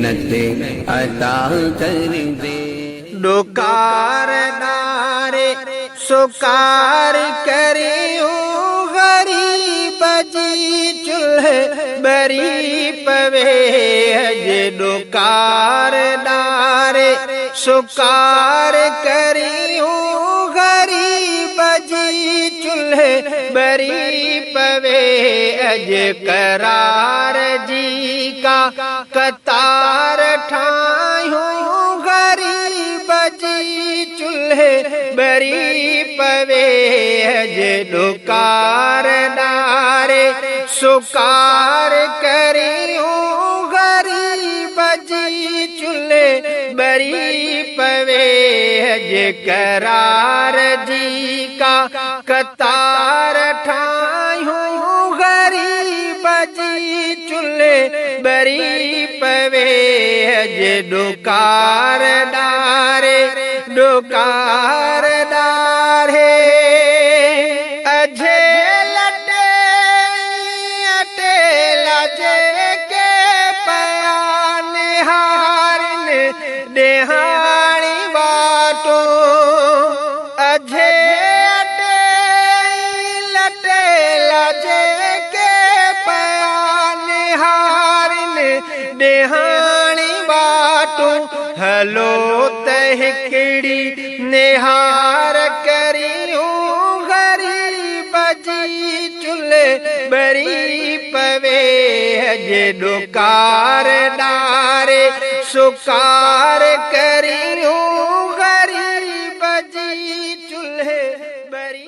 जन्नत अता कर दे। डुकार नारे सुकार करियो गरीब जी चूल्हे बरी पवे हज। डुकार नारे सुकार करियो गरीब जी चूल्हे बरी पवे अज। करार जी का कतार ठायूं गरीब जी चूल्हे बरी पवे अज। डुकार नारे सुकार करियो गरीब जी चूल्हे बरी पवे अज। करार जी का कतार ठायूं गरीब जी चूल्हे बरी पवे अज। डुकार नारे अझे लटे अटे लजे के पया निहारिन देहाणी बाटो। अझे अटे लटे लजे के पया निहारिन देहाणी बाटो। हलो तहकड़ी निहार करियूं गरीब जी चूल्हे बरी पवे अज। डुकार नारे सुकार करियूं गरीब जी चूल्हे बरी